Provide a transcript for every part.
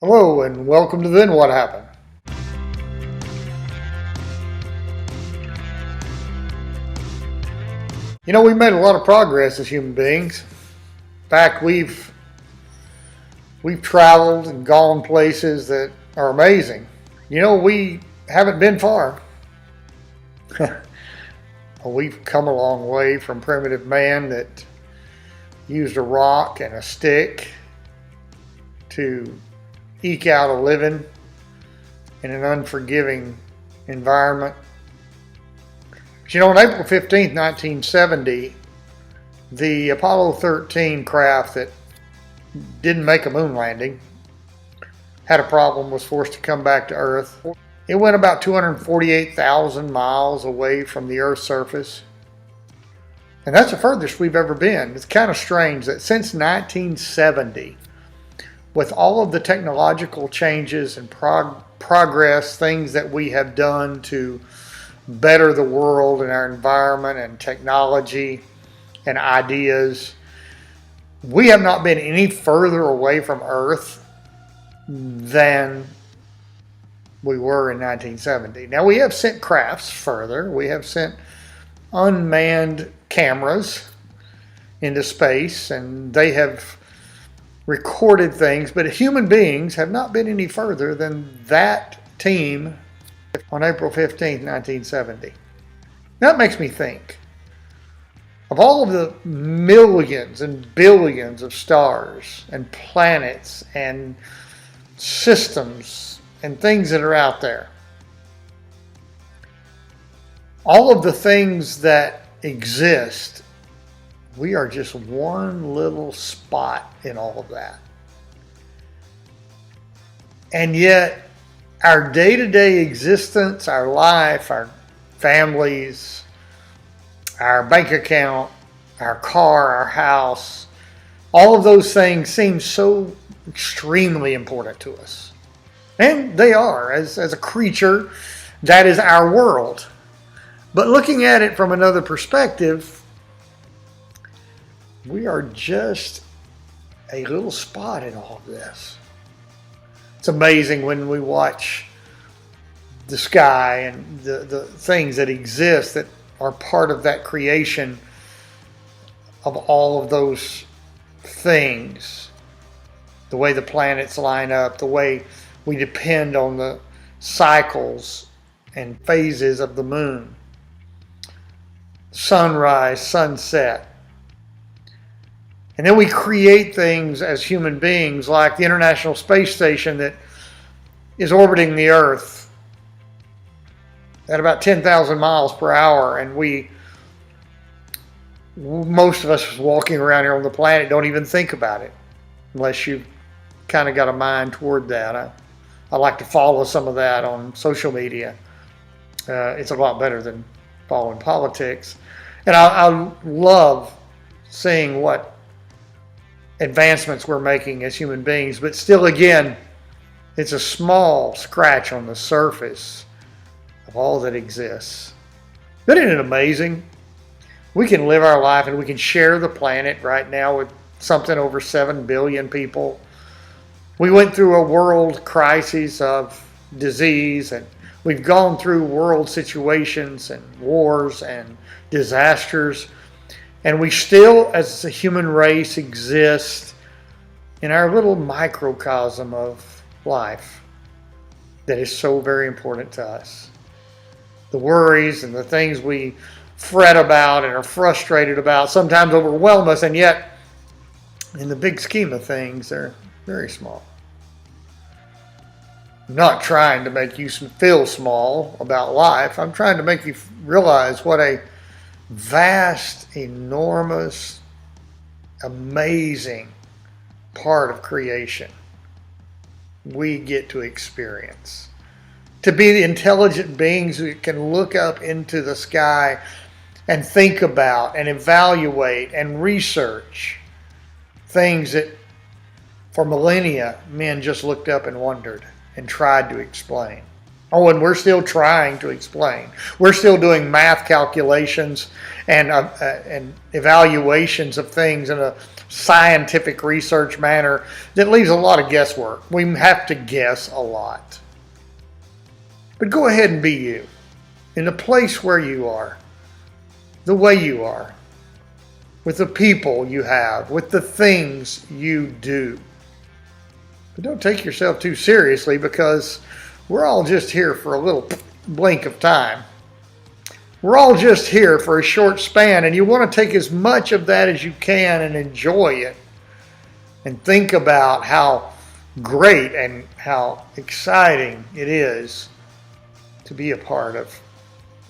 Hello and welcome to Then What Happened. We've made a lot of progress as human beings. In fact, we've traveled and gone places that are amazing. We haven't been far. We've come a long way from primitive man that used a rock and a stick to eke out a living in an unforgiving environment. But on April 15th, 1970, the Apollo 13 craft that didn't make a moon landing had a problem, was forced to come back to Earth. It went about 248,000 miles away from the Earth's surface. And that's the furthest we've ever been. It's kind of strange that since 1970, with all of the technological changes and progress, things that we have done to better the world and our environment and technology and ideas, we have not been any further away from Earth than we were in 1970. Now, we have sent crafts further. We have sent unmanned cameras into space, and they have recorded things, but human beings have not been any further than that team on April 15th, 1970. That makes me think of all of the millions and billions of stars and planets and systems and things that are out there. All of the things that exist, we are just one little spot in all of that. And yet, our day-to-day existence, our life, our families, our bank account, our car, our house, all of those things seem so extremely important to us. And they are. As a creature, that is our world. But looking at it from another perspective, we are just a little spot in all of this. It's amazing when we watch the sky and the things that exist that are part of that creation of all of those things. The way the planets line up, the way we depend on the cycles and phases of the moon. Sunrise, sunset. And then we create things as human beings like the International Space Station that is orbiting the Earth at about 10,000 miles per hour. And most of us walking around here on the planet don't even think about it unless you've kind of got a mind toward that. I like to follow some of that on social media. It's a lot better than following politics. And I love seeing what advancements we're making as human beings, but still, again, it's a small scratch on the surface of all that exists. But isn't it amazing? We can live our life and we can share the planet right now with something over 7 billion people. We went through a world crisis of disease, and we've gone through world situations and wars and disasters. And we still, as a human race, exist in our little microcosm of life that is so very important to us. The worries and the things we fret about and are frustrated about sometimes overwhelm us, and yet, in the big scheme of things, they're very small. I'm not trying to make you feel small about life. I'm trying to make you realize what a vast, enormous, amazing part of creation we get to experience. To be the intelligent beings who can look up into the sky and think about and evaluate and research things that for millennia men just looked up and wondered and tried to explain. Oh, and we're still trying to explain. We're still doing math calculations and evaluations of things in a scientific research manner that leaves a lot of guesswork. We have to guess a lot. But go ahead and be you, in the place where you are, the way you are, with the people you have, with the things you do. But don't take yourself too seriously, because we're all just here for a little blink of time. We're all just here for a short span, and you want to take as much of that as you can and enjoy it and think about how great and how exciting it is to be a part of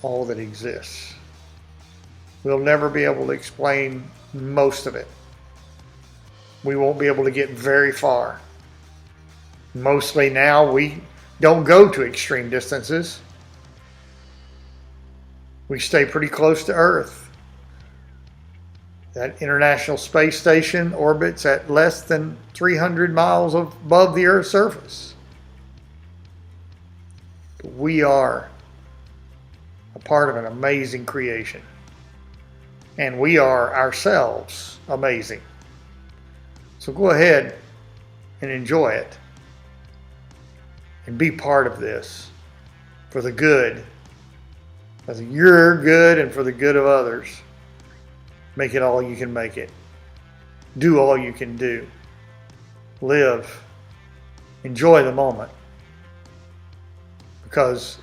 all that exists. We'll never be able to explain most of it. We won't be able to get very far. Mostly now we don't go to extreme distances. We stay pretty close to Earth. That International Space Station orbits at less than 300 miles above the Earth's surface. But we are a part of an amazing creation. And we are ourselves amazing. So go ahead and enjoy it. And be part of this for the good of your good and for the good of others. Make it all you can make it. Do all you can do. Live. Enjoy the moment, because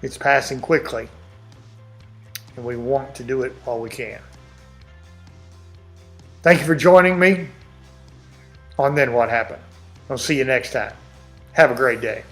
it's passing quickly and we want to do it while we can. Thank you for joining me on Then What Happened. I'll see you next time. Have a great day.